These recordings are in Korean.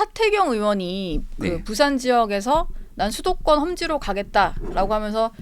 하태경 의원이 그 네. 부산 지역에서 난 수도권 험지로 가겠다라고 하면서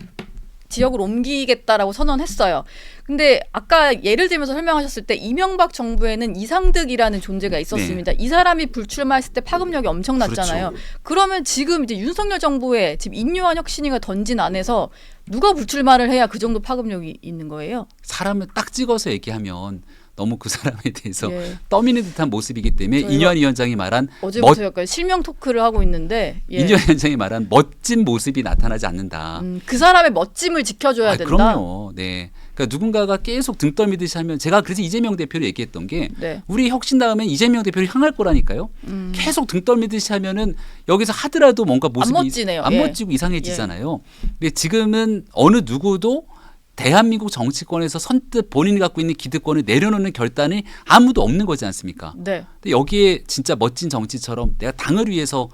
지역을 옮기겠다라고 선언했어요. 근데 아까 예를 들면서 설명하셨을 때 이명박 정부에는 이상득이라는 존재가 있었습니다. 이 사람이 불출마했을 때 파급력이 엄청났잖아요. 그렇죠. 그러면 지금 이제 윤석열 정부에 지금 인요한 혁신이가 던진 안에서 누가 불출마를 해야 그 정도 파급력이 있는 거예요? 사람을 딱 찍어서 얘기하면 너무 그 사람에 대해서 예. 떠미는 듯한 모습이기 때문에 저희가 인요한 위원장이 말한 어제부터 약간 실명 토크를 하고 있는데 예. 인요한 위원장이 말한 멋진 모습이 나타나지 않는다. 그 사람의 멋짐을 지켜줘야 된다. 그럼요. 네. 그러니까 누군가가 계속 등 떠미듯이 하면 제가 그래서 이재명 대표를 얘기했던 게 네. 우리 혁신 다음에 이재명 대표를 향할 거라니까요. 계속 등 떨미듯이 하면은 여기서 하더라도 뭔가 모습이 멋지네요. 안 예. 멋지고 이상해지잖아요. 근데 지금은 어느 누구도 대한민국 정치권에서 선뜻 본인이 갖고 있는 기득권을 내려놓는 결단이 아무도 없는 거지 않습니까? 네. 근데 여기에 진짜 멋진 정치처럼 내가 당을 위해서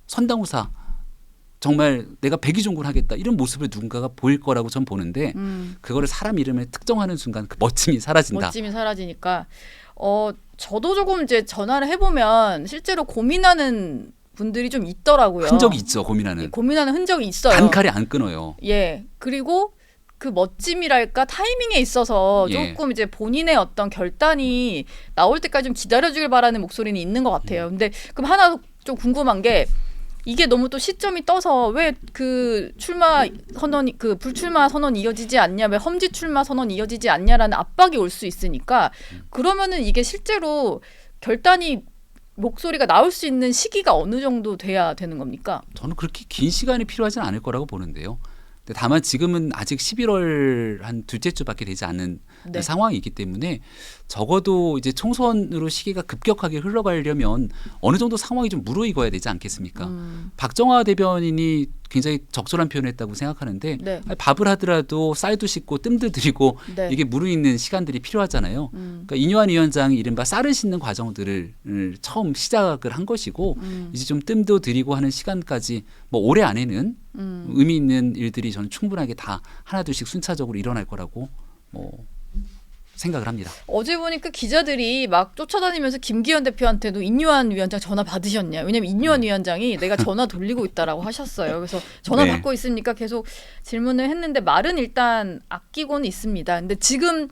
선당후사 정말 내가 백의종군하겠다 이런 모습을 누군가가 보일 거라고 전 보는데 그거를 사람 이름을 특정하는 순간 그 멋짐이 사라진다. 멋짐이 사라지니까 저도 조금 이제 전화를 해보면 실제로 고민하는 분들이 좀 있더라고요. 흔적이 있죠. 고민하는. 예, 고민하는 흔적이 있어요. 단칼에 안 끊어요. 예. 그리고 그 멋짐이랄까 타이밍에 있어서 예. 조금 이제 본인의 어떤 결단이 나올 때까지 좀 기다려주길 바라는 목소리는 있는 것 같아요. 근데 그럼 하나 좀 궁금한 게 이게 너무 또 시점이 떠서 왜 그 출마 선언이 그 불출마 선언이 이어지지 않냐, 왜 험지 출마 선언이 이어지지 않냐라는 압박이 올 수 있으니까 그러면은 이게 실제로 결단이 목소리가 나올 수 있는 시기가 어느 정도 돼야 되는 겁니까? 저는 그렇게 긴 시간이 필요하지는 않을 거라고 보는데요. 근데 다만 지금은 아직 11월 한 둘째 주밖에 되지 않은 네. 상황이기 때문에 적어도 이제 총선으로 시기가 급격하게 흘러가려면 어느 정도 상황이 좀 무르익어야 되지 않겠습니까? 박정화 대변인이 굉장히 적절한 표현을 했다고 생각하는데 네. 아니, 밥을 하더라도 쌀도 씻고 뜸도 들이고 네. 이게 무르익는 시간들이 필요하잖아요. 그러니까 인요한 위원장이 이른바 쌀을 씻는 과정들을 처음 시작을 한 것이고 이제 좀 뜸도 들이고 하는 시간까지 뭐 올해 안에는 의미 있는 일들이 저는 충분하게 다 하나둘씩 순차적으로 일어날 거라고 뭐 생각을 합니다. 어제 보니까 기자들이 막 쫓아다니면서 김기현 대표한테도 인요한 위원장 전화 받으셨냐. 왜냐면 인요한 위원장이 내가 전화 돌리고 있다라고 하셨어요. 그래서 전화 네. 받고 있으니까 계속 질문을 했는데 말은 일단 아끼고는 있습니다. 근데 지금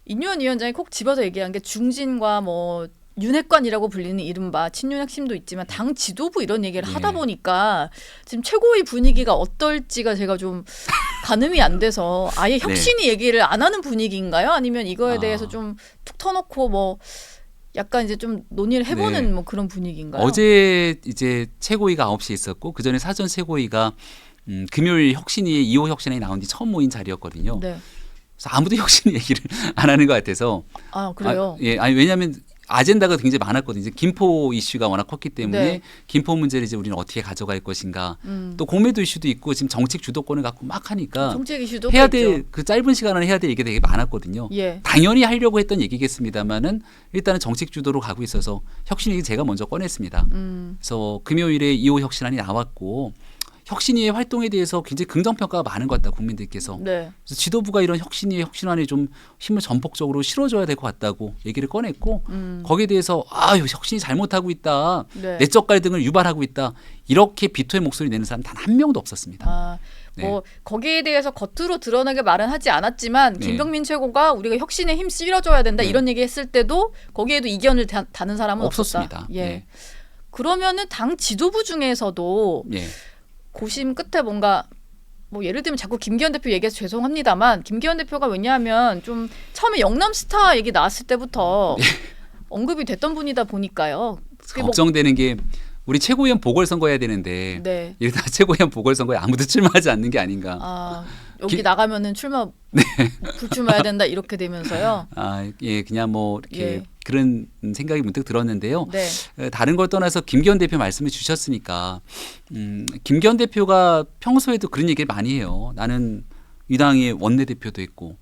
인요한 위원장이 콕 집어서 얘기한 게 중진과 뭐 윤핵관이라고 불리는 이른바 친윤 핵심도 있지만 당 지도부 이런 얘기를 네. 하다 보니까 지금 최고위 분위기가 어떨지가 제가 좀 가늠이 안 돼서 아예 혁신이 얘기를 안 하는 분위기인가요? 아니면 이거에 대해서 좀 툭 터놓고 뭐 약간 이제 좀 논의를 해보는 네. 뭐 그런 분위기인가요? 어제 이제 최고위가 9시에 있었고 그 전에 사전 최고위가 금요일 혁신이 2호 혁신이 나온 뒤 처음 모인 자리였거든요. 네. 그래서 아무도 혁신 얘기를 안 하는 것 같아서 아 그래요? 아니 왜냐하면 아젠다가 굉장히 많았거든요. 이제 김포 이슈가 워낙 컸기 때문에 네. 김포 문제를 이제 우리는 어떻게 가져갈 것인가. 또 공매도 이슈도 있고 지금 정책 주도권을 갖고 막 하니까 정책 이슈도 해야 있죠. 될 그 짧은 시간 안에 해야 될 얘기가 되게 많았거든요. 예. 당연히 하려고 했던 얘기겠습니다만은 일단은 정책 주도로 가고 있어서 혁신 얘기 제가 먼저 꺼냈습니다. 그래서 금요일에 2호 혁신안이 나왔고 혁신위의 활동에 대해서 굉장히 긍정평가가 많은 것 같다 국민들께서. 네. 그래서 지도부가 이런 혁신위의 혁신안에 좀 힘을 전폭적으로 실어줘야 될 것 같다고 얘기를 꺼냈고 거기에 대해서 혁신이 잘못하고 있다. 네. 내적 갈등을 유발하고 있다. 이렇게 비토의 목소리 내는 사람 단 한 명도 없었습니다. 아, 뭐 네. 거기에 대해서 겉으로 드러나게 말은 하지 않았지만 네. 김병민 최고가 우리가 혁신에 힘 실어줘야 된다 네. 이런 얘기했을 때도 거기에도 이견을 다는 사람은 없었습니다. 없었다. 예. 네. 그러면은 당 지도부 중에서도 예. 고심 끝에 뭔가 뭐 예를 들면 자꾸 김기현 대표 얘기해서 죄송합니다만 김기현 대표가 왜냐하면 좀 처음에 영남 스타 얘기 나왔을 때부터 언급이 됐던 분이다 보니까요. 그게 뭐- 걱정되는 게 우리 최고위원 보궐선거 해야 되는데 네. 이러다 최고위원 보궐선거에 아무도 출마하지 않는 게 아닌가. 아 여기 기- 나가면은 출마 불출마해야 된다 이렇게 되면서요. 예, 그냥 뭐 이렇게 예. 그런 생각이 문득 들었는데요. 네. 다른 걸 떠나서 김기현 대표 말씀을 주셨으니까 김기현 대표가 평소에도 그런 얘기를 많이 해요. 나는 이 당의 원내대표도 했고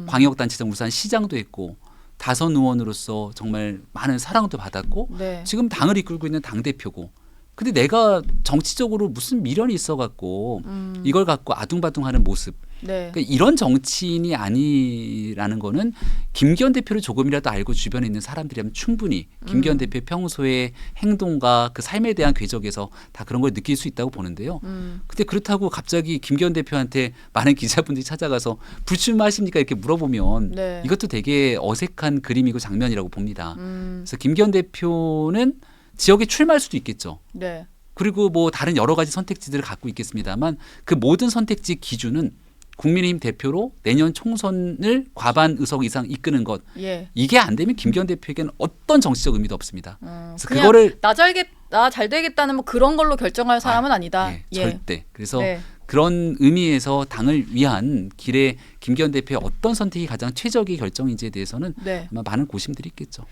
광역단체장 울산 시장도 했고 다선 의원으로서 정말 많은 사랑도 받았고 네. 지금 당을 이끌고 있는 당대표고 근데 내가 정치적으로 무슨 미련이 있어갖고 이걸 갖고 아둥바둥하는 모습 네. 그러니까 이런 정치인이 아니라는 거는 김기현 대표를 조금이라도 알고 주변에 있는 사람들이라면 충분히 김기현 대표의 평소의 행동과 그 삶에 대한 궤적에서 다 그런 걸 느낄 수 있다고 보는데요. 근데 그렇다고 갑자기 김기현 대표한테 많은 기자분들이 찾아가서 불출마하십니까 이렇게 물어보면 네. 이것도 되게 어색한 그림이고 장면이라고 봅니다. 그래서 김기현 대표는 지역에 출마할 수도 있겠죠. 네. 그리고 뭐 다른 여러 가지 선택지들을 갖고 있겠습니다만 그 모든 선택지 기준은 국민의힘 대표로 내년 총선을 과반 의석 이상 이끄는 것. 예. 이게 안 되면 김기현 대표에게는 어떤 정치적 의미도 없습니다. 그래서 그냥 그거를 나 잘 되겠다는 뭐 그런 걸로 결정할 사람은 아니다. 예, 예. 절대. 그래서 네. 그런 의미에서 당을 위한 길에 김기현 대표의 어떤 선택이 가장 최적의 결정인지에 대해서는 네. 아마 많은 고심들이 있겠죠.